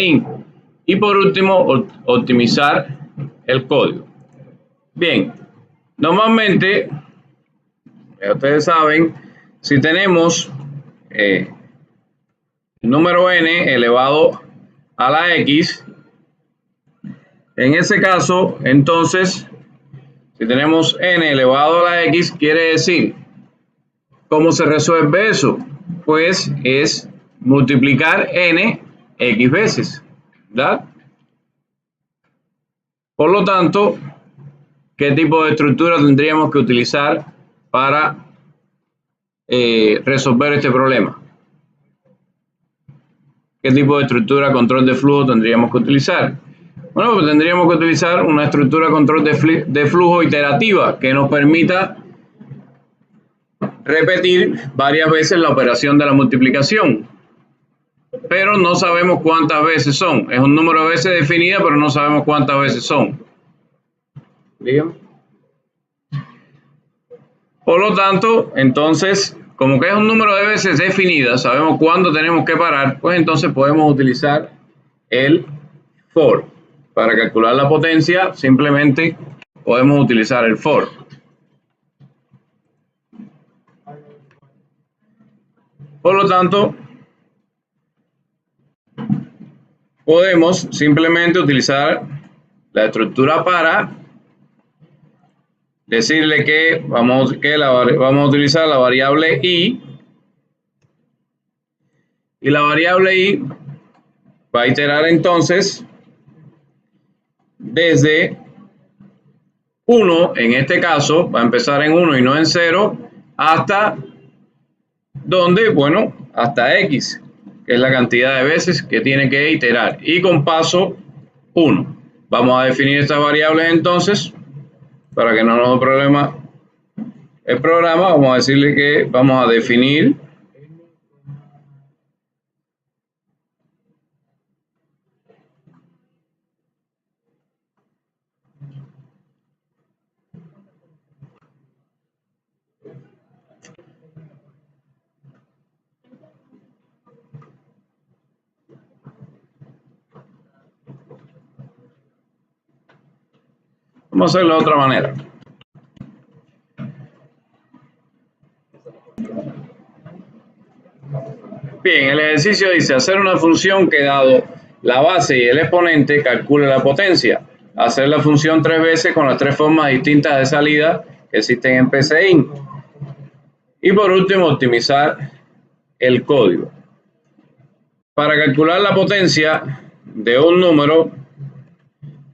PCInt. Y por último, optimizar el código. Bien, normalmente, ya ustedes saben, si tenemos el número n elevado a la x, en ese caso, entonces, si tenemos n elevado a la x, quiere decir, ¿cómo se resuelve eso? Pues es multiplicar n x veces, ¿verdad? Por lo tanto, ¿qué tipo de estructura tendríamos que utilizar para resolver este problema? ¿Qué tipo de estructura control de flujo tendríamos que utilizar? Bueno, pues tendríamos que utilizar una estructura control de flujo iterativa que nos permita repetir varias veces la operación de la multiplicación. Pero no sabemos cuántas veces son. Es un número de veces definida, pero no sabemos cuántas veces son. ¿Bien? Por lo tanto, entonces, como que es un número de veces definida, sabemos cuándo tenemos que parar, pues entonces podemos utilizar el for. Para calcular la potencia, simplemente podemos utilizar el for. Por lo tanto, podemos simplemente utilizar la estructura para decirle que vamos a utilizar la variable i, y la variable i va a iterar entonces desde 1, en este caso va a empezar en 1 y no en 0, hasta donde, bueno, hasta x, que es la cantidad de veces que tiene que iterar, y con paso 1. Vamos a definir estas variables entonces, para que no nos dé problema el programa. Vamos a decirle que vamos a definir vamos a hacerlo de otra manera. Bien, el ejercicio dice hacer una función que dado la base y el exponente calcule la potencia. Hacer la función 3 veces con las 3 formas distintas de salida que existen en PCInt. Y por último, optimizar el código. Para calcular la potencia de un número,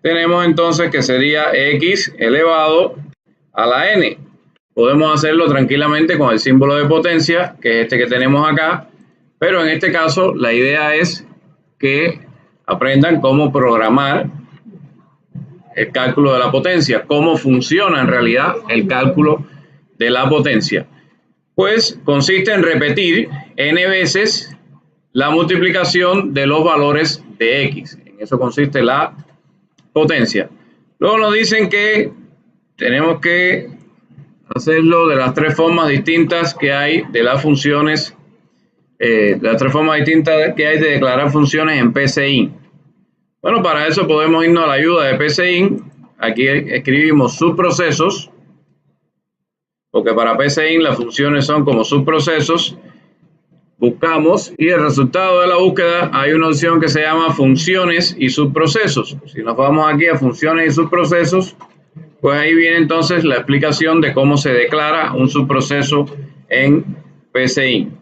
tenemos entonces que sería x elevado a la n. Podemos hacerlo tranquilamente con el símbolo de potencia, que es este que tenemos acá, pero en este caso la idea es que aprendan cómo programar el cálculo de la potencia, cómo funciona en realidad el cálculo de la potencia. Pues consiste en repetir n veces la multiplicación de los valores de x. En eso consiste la potencia. Luego nos dicen que tenemos que hacerlo de las 3 formas distintas que hay de las funciones, las 3 formas distintas que hay de declarar funciones en PCInt. Bueno, para eso podemos irnos a la ayuda de PCInt. Aquí escribimos subprocesos, porque para PCInt las funciones son como subprocesos. Buscamos y el resultado de la búsqueda hay una opción que se llama funciones y subprocesos. Si nos vamos aquí a funciones y subprocesos, pues ahí viene entonces la explicación de cómo se declara un subproceso en PCInt.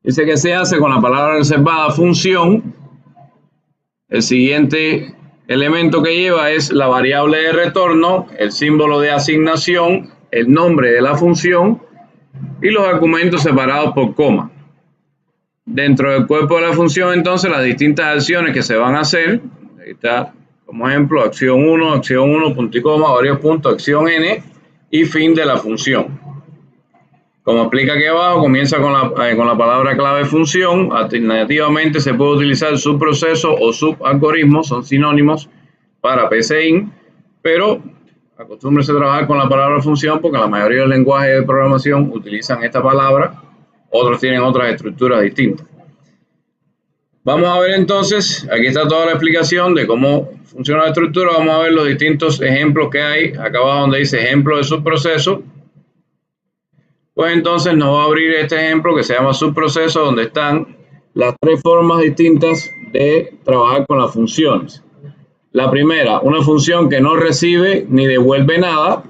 Dice que se hace con la palabra reservada función. El siguiente elemento que lleva es la variable de retorno, el símbolo de asignación, el nombre de la función y los argumentos separados por coma. Dentro del cuerpo de la función, entonces, las distintas acciones que se van a hacer, ahí está, como ejemplo, acción 1, punto y coma, varios puntos, acción n y fin de la función. Como explica aquí abajo, comienza con la palabra clave función. Alternativamente se puede utilizar subproceso o subalgoritmo, son sinónimos para PCInt, pero acostúmbrese a trabajar con la palabra función porque la mayoría de los lenguajes de programación utilizan esta palabra, otros tienen otras estructuras distintas. Vamos a ver entonces, aquí está toda la explicación de cómo funciona la estructura. Vamos a ver los distintos ejemplos que hay. Acá abajo donde dice ejemplo de subproceso. Pues entonces nos va a abrir este ejemplo que se llama subproceso, donde están las tres formas distintas de trabajar con las funciones. La primera, una función que no recibe ni devuelve nada.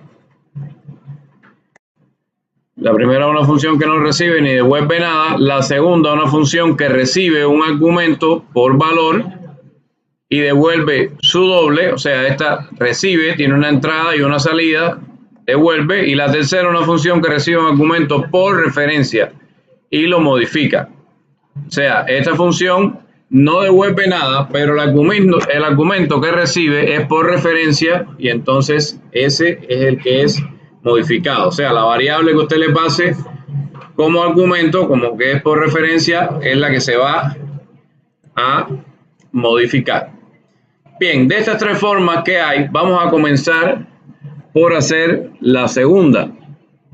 La primera, una función que no recibe ni devuelve nada. La segunda, una función que recibe un argumento por valor y devuelve su doble, o sea, esta recibe, tiene una entrada y una salida, devuelve. Y la tercera, una función que recibe un argumento por referencia y lo modifica. O sea, esta función no devuelve nada, pero el argumento que recibe es por referencia y entonces ese es el que es modificado. O sea, la variable que usted le pase como argumento, como que es por referencia, es la que se va a modificar. Bien, de estas tres formas que hay, vamos a comenzar por hacer la segunda.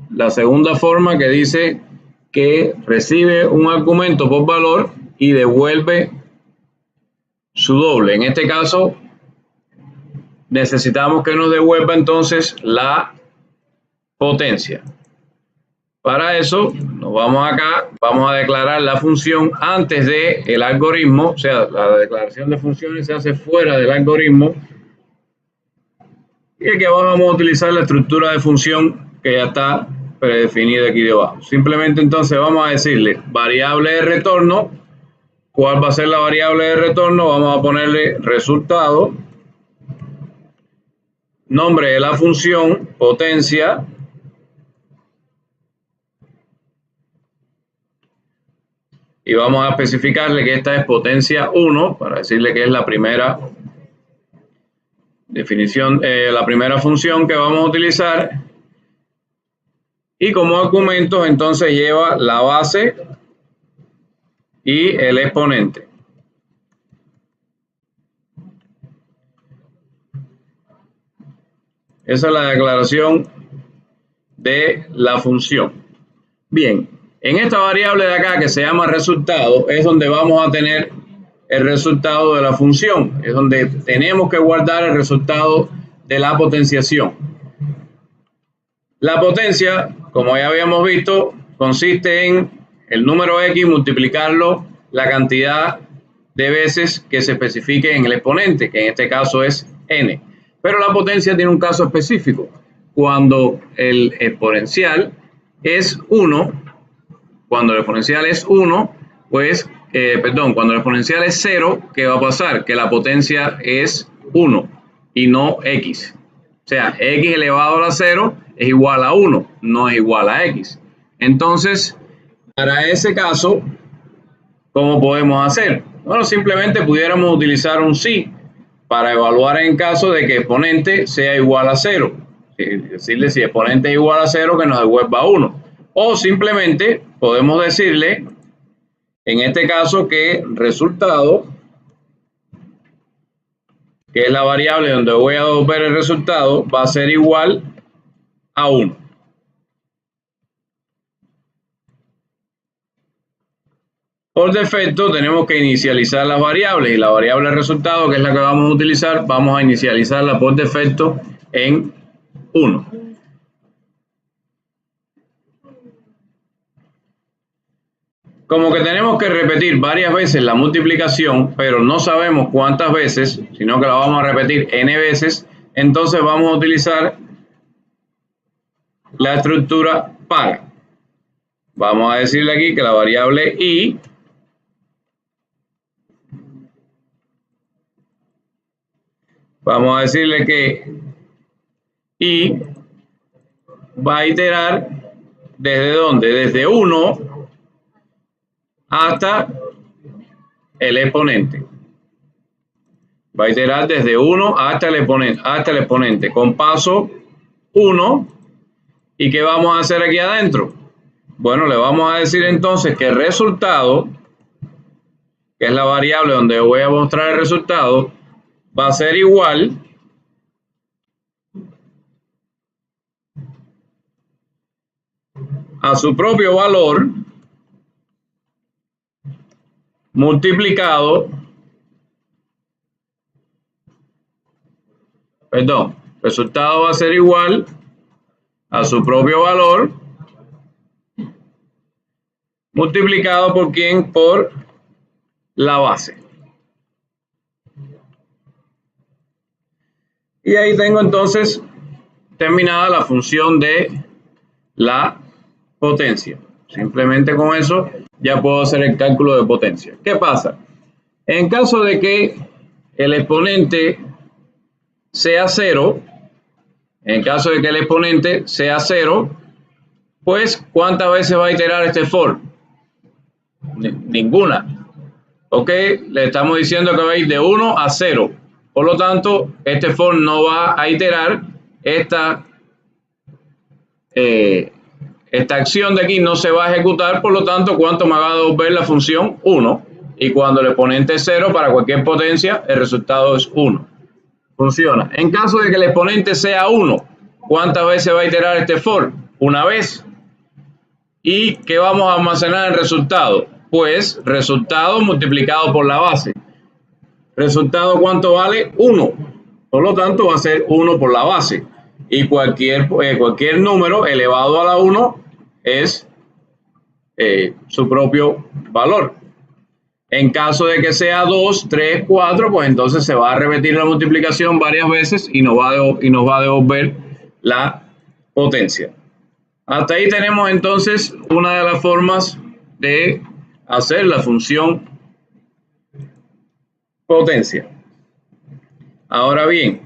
La segunda forma que dice que recibe un argumento por valor y devuelve su doble. En este caso, necesitamos que nos devuelva entonces la potencia. Para eso, nos vamos acá, vamos a declarar la función antes del algoritmo, o sea, la declaración de funciones se hace fuera del algoritmo. Y aquí abajo vamos a utilizar la estructura de función que ya está predefinida aquí debajo. Simplemente entonces vamos a decirle variable de retorno. ¿Cuál va a ser la variable de retorno? Vamos a ponerle resultado, nombre de la función, potencia, y vamos a especificarle que esta es potencia 1 para decirle que es la primera definición, la primera función que vamos a utilizar. Y como argumentos entonces lleva la base y el exponente. Esa es la declaración de la función. Bien, en esta variable de acá que se llama resultado es donde vamos a tener el resultado de la función. Es donde tenemos que guardar el resultado de la potenciación. La potencia, como ya habíamos visto, consiste en el número x multiplicarlo la cantidad de veces que se especifique en el exponente, que en este caso es n. Pero la potencia tiene un caso específico. Cuando el exponencial es 1, cuando el exponencial es 1, pues, cuando el exponencial es 0, ¿qué va a pasar? Que la potencia es 1 y no x. O sea, x elevado a la 0 es igual a 1, no es igual a x. Entonces, para ese caso, ¿cómo podemos hacer? Bueno, simplemente pudiéramos utilizar un sí para evaluar en caso de que exponente sea igual a 0. Decirle si exponente es igual a 0 que nos devuelva 1. O simplemente podemos decirle, en este caso, que resultado, que es la variable donde voy a devolver el resultado, va a ser igual a 1. Por defecto tenemos que inicializar las variables y la variable resultado, que es la que vamos a utilizar, vamos a inicializarla por defecto en 1. Como que tenemos que repetir varias veces la multiplicación, pero no sabemos cuántas veces, sino que la vamos a repetir n veces, entonces vamos a utilizar la estructura para. Vamos a decirle aquí que la variable i vamos a decirle que i va a iterar desde ¿dónde? Desde 1 hasta el exponente. Va a iterar desde 1 hasta el exponente con paso 1. ¿Y qué vamos a hacer aquí adentro? Bueno, le vamos a decir entonces que el resultado, que es la variable donde voy a mostrar el resultado, va a ser igual a su propio valor multiplicado, resultado va a ser igual a su propio valor multiplicado por ¿quién? Por la base. Y ahí tengo entonces terminada la función de la potencia. Simplemente con eso ya puedo hacer el cálculo de potencia. ¿Qué pasa? En caso de que el exponente sea 0, pues ¿cuántas veces va a iterar este for? Ninguna. Ok, le estamos diciendo que va a ir de 1 a 0. Por lo tanto, este for no va a iterar esta acción de aquí no se va a ejecutar, por lo tanto, ¿cuánto me va a devolver la función? 1. Y cuando el exponente es 0 para cualquier potencia, el resultado es 1. Funciona. En caso de que el exponente sea 1, ¿cuántas veces va a iterar este for? Una vez. ¿Y qué vamos a almacenar en resultado? Pues resultado multiplicado por la base. ¿Resultado cuánto vale? 1. Por lo tanto, va a ser 1 por la base. Y cualquier número elevado a la 1 es su propio valor. En caso de que sea 2, 3, 4, pues entonces se va a repetir la multiplicación varias veces y nos va a devolver la potencia. Hasta ahí tenemos entonces una de las formas de hacer la función potencia. Ahora bien,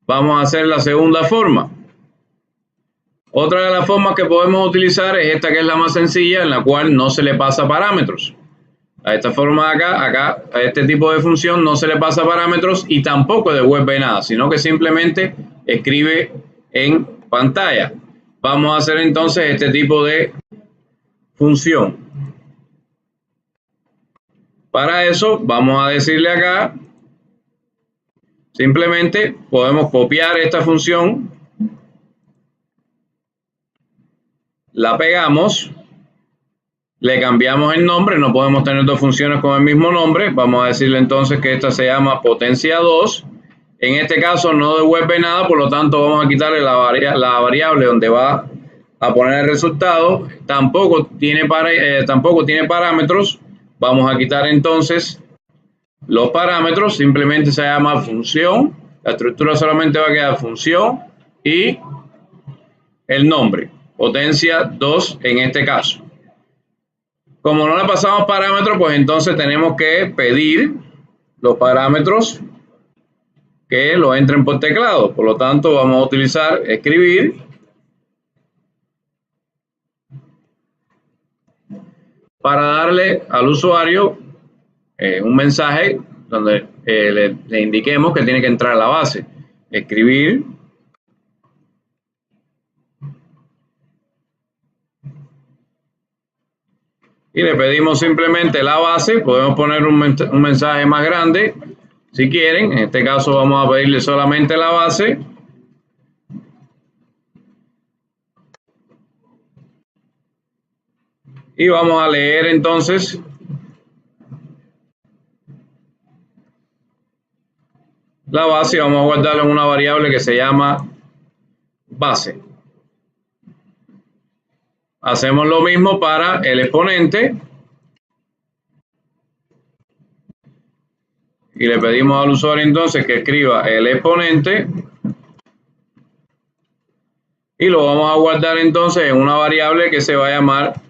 vamos a hacer la segunda forma. Otra de las formas que podemos utilizar es esta, que es la más sencilla, en la cual no se le pasa parámetros. A esta forma de acá, a este tipo de función no se le pasa parámetros y tampoco devuelve nada, sino que simplemente escribe en pantalla. Vamos a hacer entonces este tipo de función. Para eso vamos a decirle acá, simplemente podemos copiar esta función, la pegamos, le cambiamos el nombre, no podemos tener dos funciones con el mismo nombre. Vamos a decirle entonces que esta se llama potencia 2. En este caso no devuelve nada, por lo tanto vamos a quitarle la variable donde va a poner el resultado. Tampoco tiene parámetros. Vamos a quitar entonces los parámetros, simplemente se llama función. La estructura solamente va a quedar función y el nombre, potencia 2 en este caso. Como no le pasamos parámetros, pues entonces tenemos que pedir los parámetros que lo entren por teclado. Por lo tanto, vamos a utilizar escribir para darle al usuario un mensaje donde le indiquemos que tiene que entrar a la base. Escribir y le pedimos simplemente la base. Podemos poner un mensaje más grande si quieren. En este caso vamos a pedirle solamente la base. Y vamos a leer entonces la base y vamos a guardarla en una variable que se llama base. Hacemos lo mismo para el exponente y le pedimos al usuario entonces que escriba el exponente y lo vamos a guardar entonces en una variable que se va a llamar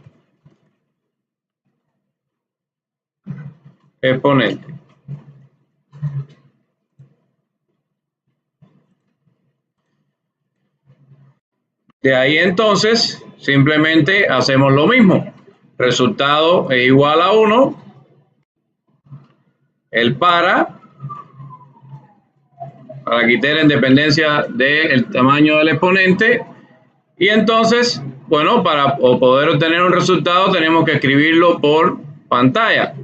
exponente. De ahí entonces simplemente hacemos lo mismo. Resultado es igual a 1. El para quitar en dependencia del tamaño del exponente. Y entonces, bueno, para poder obtener un resultado tenemos que escribirlo por pantalla.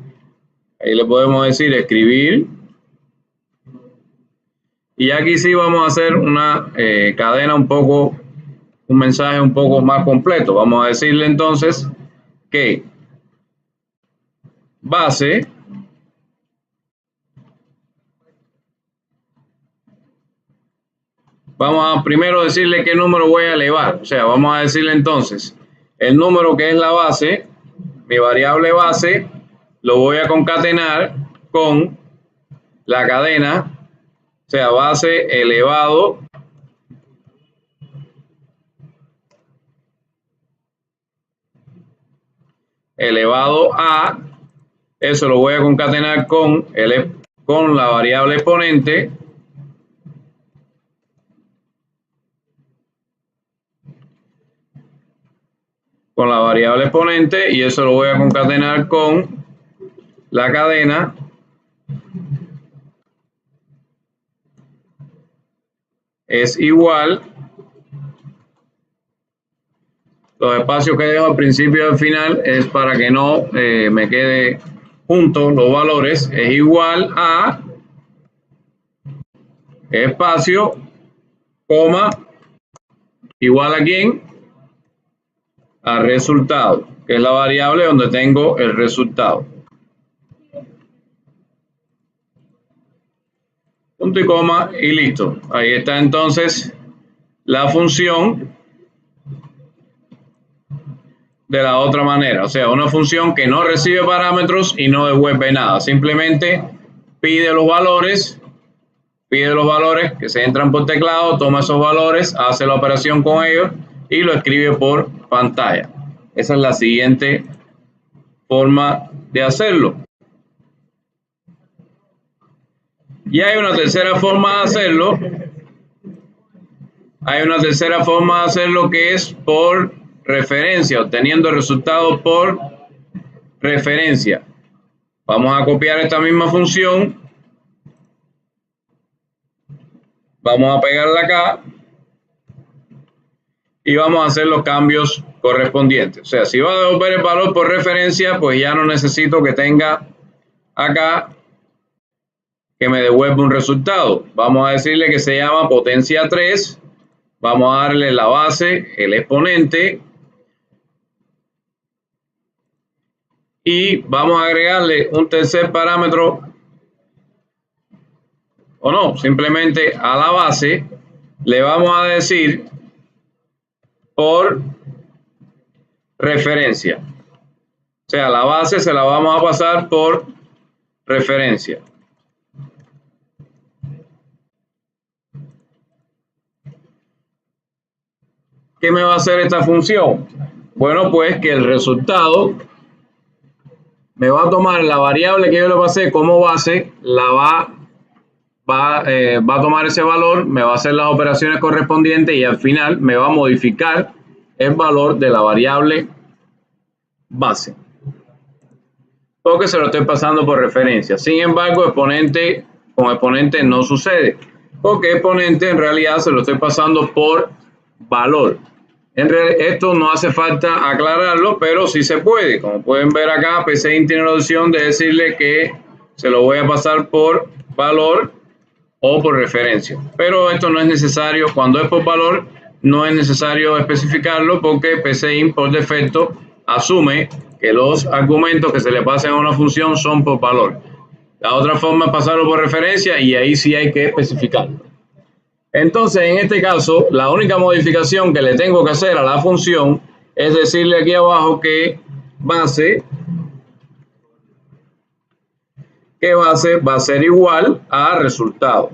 Ahí le podemos decir escribir. Y aquí sí vamos a hacer una cadena un poco un mensaje un poco más completo. Vamos a decirle entonces que base vamos a primero decirle qué número voy a elevar. O sea, vamos a decirle entonces el número que es la base, mi variable base, lo voy a concatenar con la cadena, o sea, base elevado a, eso lo voy a concatenar con la variable exponente, y eso lo voy a concatenar con la cadena es igual, los espacios que dejo al principio y al final es para que no me quede juntos los valores, es igual a espacio, coma, igual a quién, a resultado, que es la variable donde tengo el resultado. Punto y coma y listo. Ahí está entonces la función de la otra manera. O sea, una función que no recibe parámetros y no devuelve nada. Simplemente pide los valores que se entran por teclado, toma esos valores, hace la operación con ellos y lo escribe por pantalla. Esa es la siguiente forma de hacerlo. Y hay una tercera forma de hacerlo. Que es por referencia, obteniendo el resultado por referencia. Vamos a copiar esta misma función. Vamos a pegarla acá. Y vamos a hacer los cambios correspondientes. O sea, si va a devolver el valor por referencia, pues ya no necesito que tenga acá que me devuelva un resultado. Vamos a decirle que se llama potencia 3. Vamos a darle la base, el exponente. Y vamos a agregarle un tercer parámetro. O no, simplemente a la base le vamos a decir por referencia. O sea, la base se la vamos a pasar por referencia. ¿Qué me va a hacer esta función? Bueno, pues que el resultado me va a tomar la variable que yo le pasé como base, va a tomar ese valor, me va a hacer las operaciones correspondientes y al final me va a modificar el valor de la variable base. Porque se lo estoy pasando por referencia. Sin embargo, con exponente no sucede. Porque exponente en realidad se lo estoy pasando por valor. Esto no hace falta aclararlo, pero sí se puede. Como pueden ver acá, PCInt tiene la opción de decirle que se lo voy a pasar por valor o por referencia. Pero esto no es necesario. Cuando es por valor, no es necesario especificarlo porque PCInt por defecto asume que los argumentos que se le pasen a una función son por valor. La otra forma es pasarlo por referencia y ahí sí hay que especificarlo. Entonces, en este caso, la única modificación que le tengo que hacer a la función es decirle aquí abajo que base va a ser igual a resultado.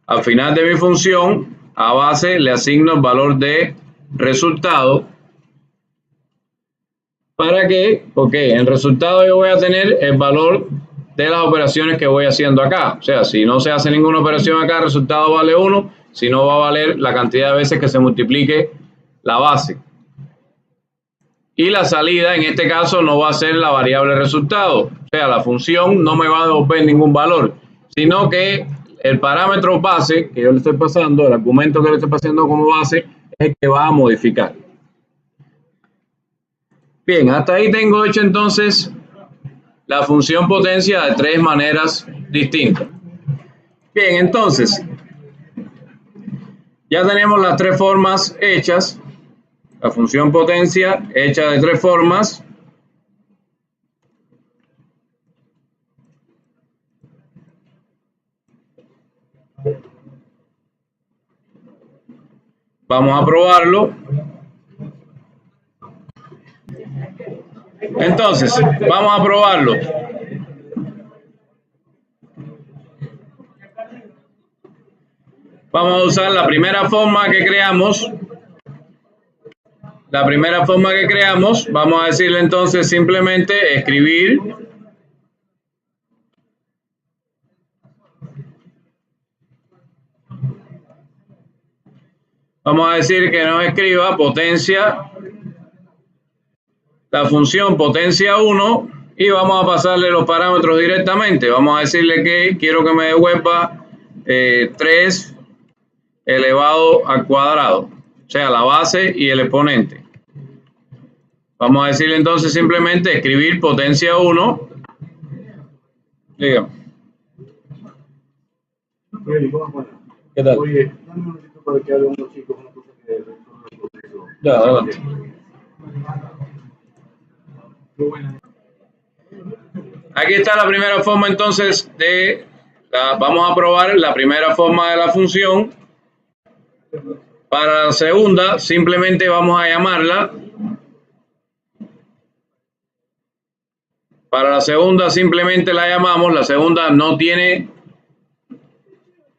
Al final de mi función, a base le asigno el valor de resultado. ¿Para qué? Porque en el resultado yo voy a tener el valor de las operaciones que voy haciendo acá. O sea, si no se hace ninguna operación acá, el resultado vale 1, si no va a valer la cantidad de veces que se multiplique la base. Y la salida, en este caso, no va a ser la variable resultado. O sea, la función no me va a devolver ningún valor, sino que el parámetro base que yo le estoy pasando, el argumento que le estoy pasando como base, es el que va a modificar. Bien, hasta ahí tengo hecho entonces la función potencia de tres maneras distintas. Bien, entonces, Ya tenemos las tres formas hechas. La función potencia hecha de tres formas. Vamos a probarlo. Entonces, vamos a probarlo. Vamos a usar la primera forma que creamos. La primera forma que creamos, vamos a decirle entonces simplemente escribir. Vamos a decir que nos escriba potencia, la función potencia 1, y vamos a pasarle los parámetros directamente. Vamos a decirle que quiero que me devuelva 3 elevado al cuadrado, o sea, la base y el exponente. Vamos a decirle entonces simplemente escribir potencia 1. Dígame. ¿Qué tal? Oye, dame un momentito para que hable unos chicos, una cosa que Ya, adelante. Aquí está la primera forma entonces vamos a probar la primera forma de la función. Para la segunda simplemente vamos a llamarla. Para la segunda simplemente la llamamos. La segunda no tiene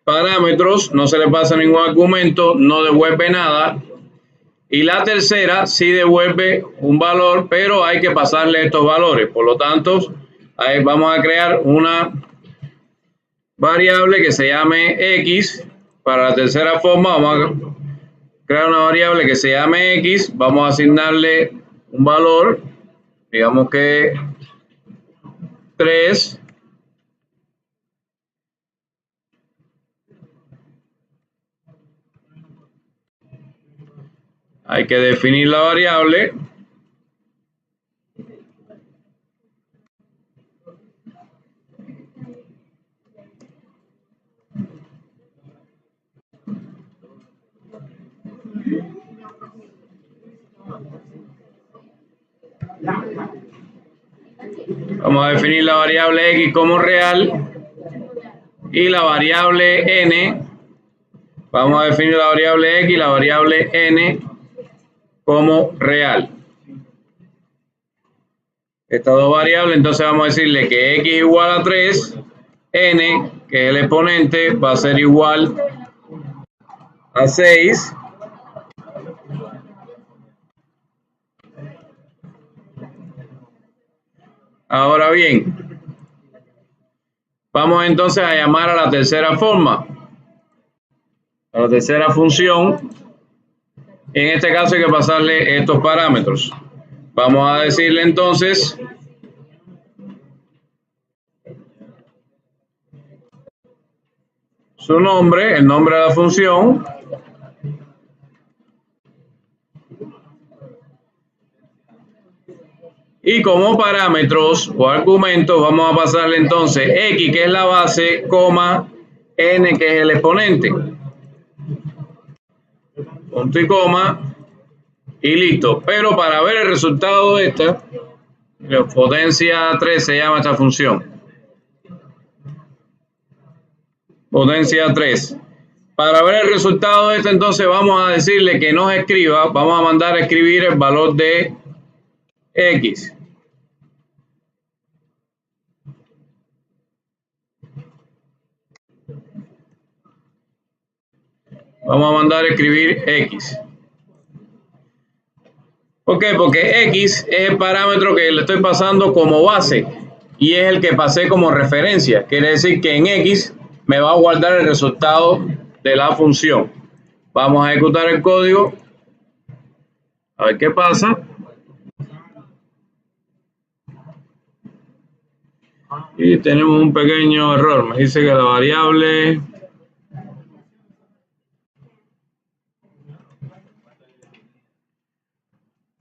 parámetros, no se le pasa ningún argumento, no devuelve nada. Y la tercera sí devuelve un valor, pero hay que pasarle estos valores. Por lo tanto, ahí vamos a crear una variable que se llame X. Para la tercera forma vamos a crear una variable que se llame X. Vamos a asignarle un valor, digamos que 3. Hay que definir la variable. Vamos a definir la variable X como real y la variable N. Vamos a definir la variable X y la variable N como real. Estas dos variables, entonces vamos a decirle que X igual a 3, N, que es el exponente, va a ser igual a 6. Ahora bien, vamos entonces a llamar a la tercera forma, a la tercera función. En este caso hay que pasarle estos parámetros. Vamos a decirle entonces su nombre, el nombre de la función. Y como parámetros o argumentos vamos a pasarle entonces X, que es la base, coma, N, que es el exponente. Punto y coma. Y listo. Pero para ver el resultado de esta, potencia 3 se llama esta función. Potencia 3. Para ver el resultado de esta, entonces vamos a decirle que nos escriba, vamos a mandar a escribir el valor de X. Vamos a mandar a escribir X. ¿Por qué? Porque X es el parámetro que le estoy pasando como base y es el que pasé como referencia. Quiere decir que en X me va a guardar el resultado de la función. Vamos a ejecutar el código. A ver qué pasa. Y tenemos un pequeño error. Me dice que la variable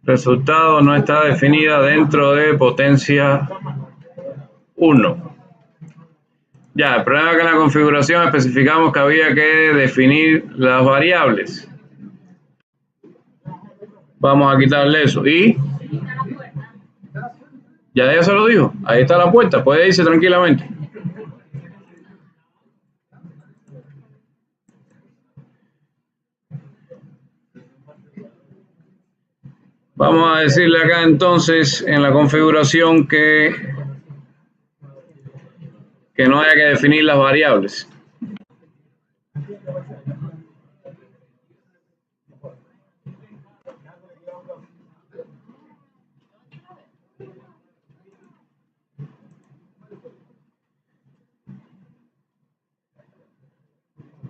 resultado no está definida dentro de potencia 1. Ya, el problema es que en la configuración especificamos que había que definir las variables. Vamos a quitarle eso. Y ya se lo dijo. Ahí está la puerta. Puede irse tranquilamente. Vamos a decirle acá entonces en la configuración que no haya que definir las variables.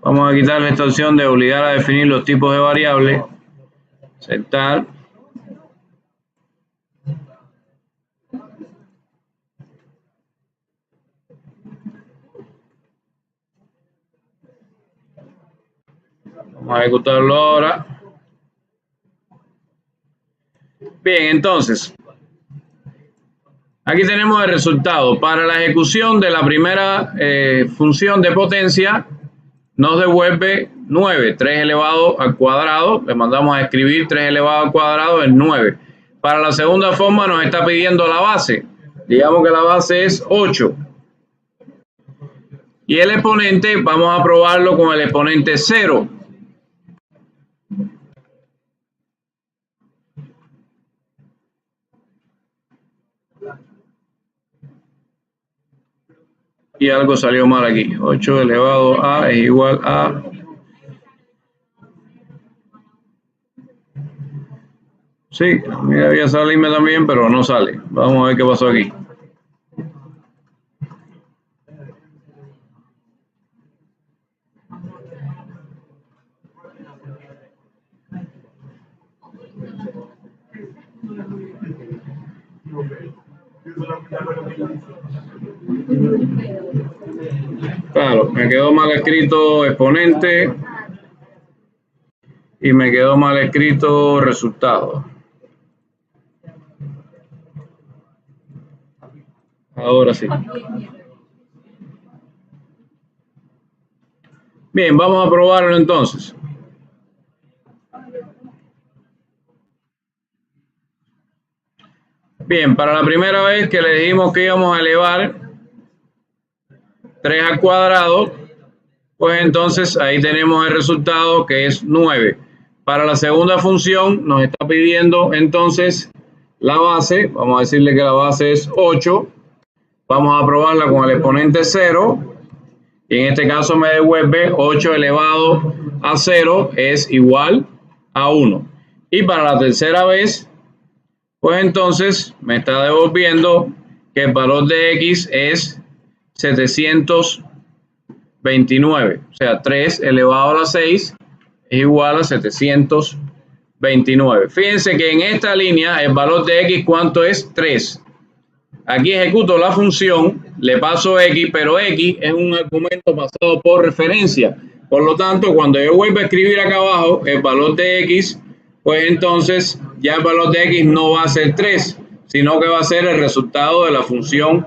Vamos a quitarle esta opción de obligar a definir los tipos de variables. Aceptar. Vamos a ejecutarlo ahora. Bien, entonces, aquí tenemos el resultado. Para la ejecución de la primera función de potencia, nos devuelve 9, 3 elevado al cuadrado. Le mandamos a escribir 3 elevado al cuadrado es 9. Para la segunda forma nos está pidiendo la base. Digamos que la base es 8. Y el exponente vamos a probarlo con el exponente 0. Y algo salió mal aquí. 8 elevado a es igual a... Sí, a mí debía salirme también, pero no sale. Vamos a ver qué pasó aquí. Claro, me quedó mal escrito exponente y me quedó mal escrito resultado. Ahora sí. Bien, vamos a probarlo entonces. Bien, para la primera vez que le dijimos que íbamos a elevar 3 al cuadrado, pues entonces ahí tenemos el resultado que es 9. Para la segunda función nos está pidiendo entonces la base. Vamos a decirle que la base es 8. Vamos a probarla con el exponente 0. Y en este caso me devuelve 8 elevado a 0 es igual a 1. Y para la tercera vez, pues entonces me está devolviendo que el valor de x es 729. O sea, 3 elevado a la 6 es igual a 729. Fíjense que en esta línea el valor de x, ¿cuánto es? 3. Aquí ejecuto la función, le paso x, pero x es un argumento pasado por referencia. Por lo tanto, cuando yo vuelvo a escribir acá abajo el valor de x, pues entonces ya el valor de x no va a ser 3, sino que va a ser el resultado de la función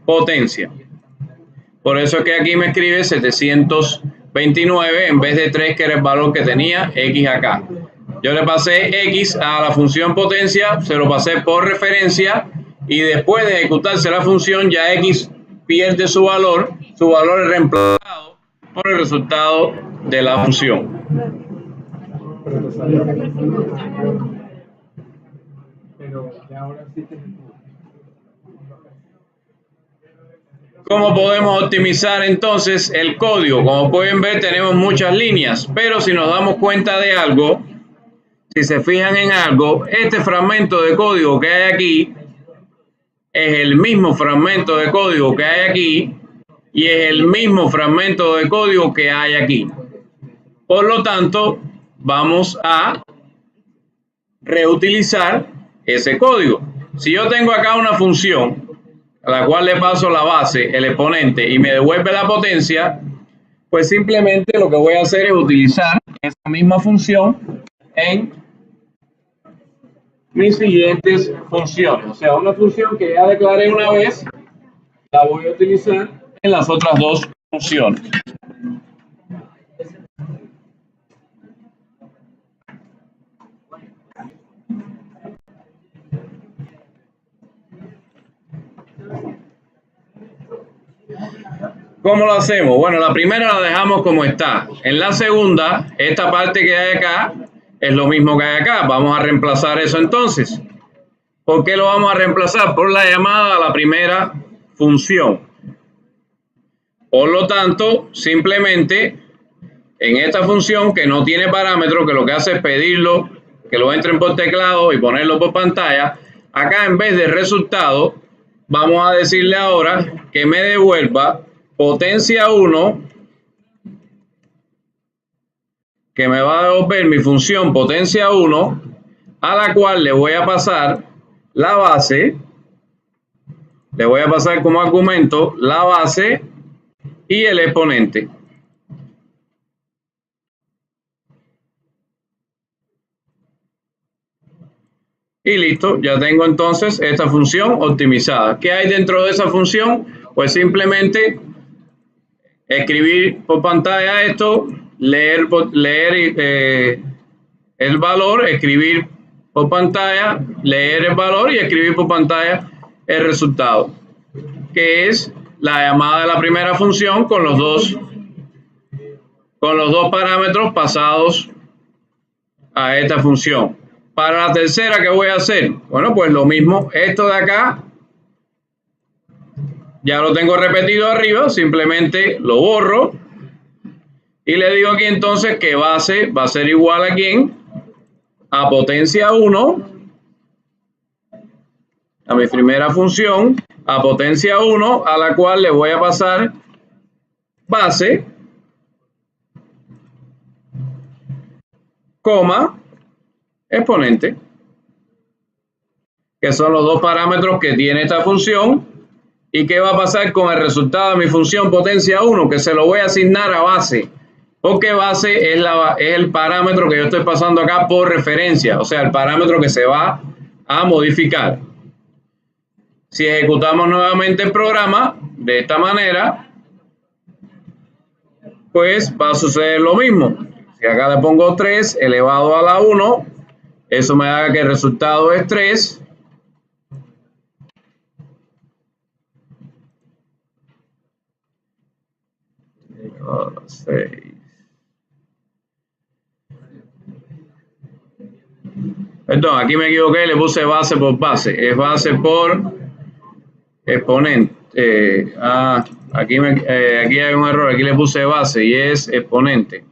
potencia. Por eso es que aquí me escribe 729 en vez de 3, que era el valor que tenía x acá. Yo le pasé x a la función potencia, se lo pasé por referencia, y después de ejecutarse la función ya x pierde su valor es reemplazado por el resultado de la función. ¿Cómo podemos optimizar entonces el código? Como pueden ver, tenemos muchas líneas, pero si nos damos cuenta de algo, si se fijan en algo, este fragmento de código que hay aquí es el mismo fragmento de código que hay aquí y es el mismo fragmento de código que hay aquí. Por lo tanto, vamos a reutilizar ese código. Si yo tengo acá una función a la cual le paso la base, el exponente, y me devuelve la potencia, pues simplemente lo que voy a hacer es utilizar esa misma función en mis siguientes funciones. O sea, una función que ya declaré una vez, la voy a utilizar en las otras dos funciones. ¿Cómo lo hacemos? Bueno, la primera la dejamos como está. En la segunda, esta parte que hay acá es lo mismo que hay acá. Vamos a reemplazar eso entonces. ¿Por qué lo vamos a reemplazar? Por la llamada a la primera función. Por lo tanto, simplemente en esta función que no tiene parámetro, que lo que hace es pedirlo, que lo entren por teclado y ponerlo por pantalla, acá en vez de resultado, vamos a decirle ahora que me devuelva potencia 1, que me va a devolver mi función potencia 1, a la cual le voy a pasar la base, le voy a pasar como argumento la base y el exponente. Y listo, ya tengo entonces esta función optimizada. ¿Qué hay dentro de esa función? Pues simplemente escribir por pantalla esto, leer el valor, escribir por pantalla, leer el valor y escribir por pantalla el resultado, que es la llamada de la primera función con los dos parámetros pasados a esta función. Para la tercera, ¿qué voy a hacer? Bueno, pues lo mismo. Esto de acá ya lo tengo repetido arriba, simplemente lo borro y le digo aquí entonces que base va a ser igual a ¿quién? A potencia 1, a mi primera función, a potencia 1, a la cual le voy a pasar base, coma, exponente, que son los dos parámetros que tiene esta función. ¿Y qué va a pasar con el resultado de mi función potencia 1? Que se lo voy a asignar a base, porque base es el parámetro que yo estoy pasando acá por referencia, o sea, el parámetro que se va a modificar. Si ejecutamos nuevamente el programa de esta manera, pues va a suceder lo mismo. Si acá le pongo 3 elevado a la 1, eso me da que el resultado es 3. Perdón, aquí me equivoqué, le puse base por base, es base por exponente. Aquí hay un error, aquí le puse base y es exponente.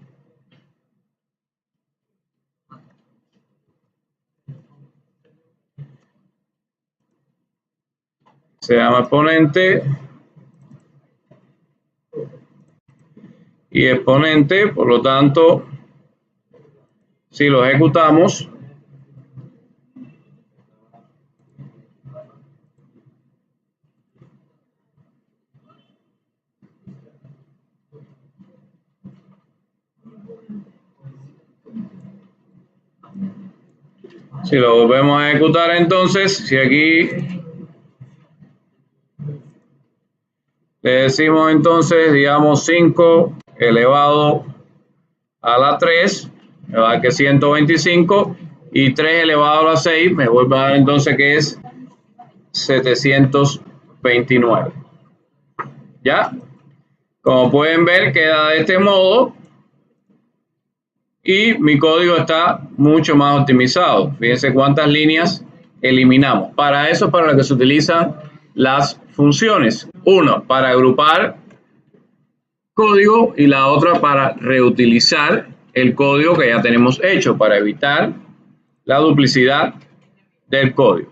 Se llama exponente y exponente, por lo tanto, si lo ejecutamos, si lo volvemos a ejecutar entonces, si aquí le decimos entonces, digamos 5 elevado a la 3, me va a dar que 125, y 3 elevado a la 6 me vuelve a dar entonces que es 729. ¿Ya? Como pueden ver, queda de este modo y mi código está mucho más optimizado. Fíjense cuántas líneas eliminamos. Para eso es para lo que se utilizan las funciones. Uno, para agrupar código y la otra para reutilizar el código que ya tenemos hecho para evitar la duplicidad del código.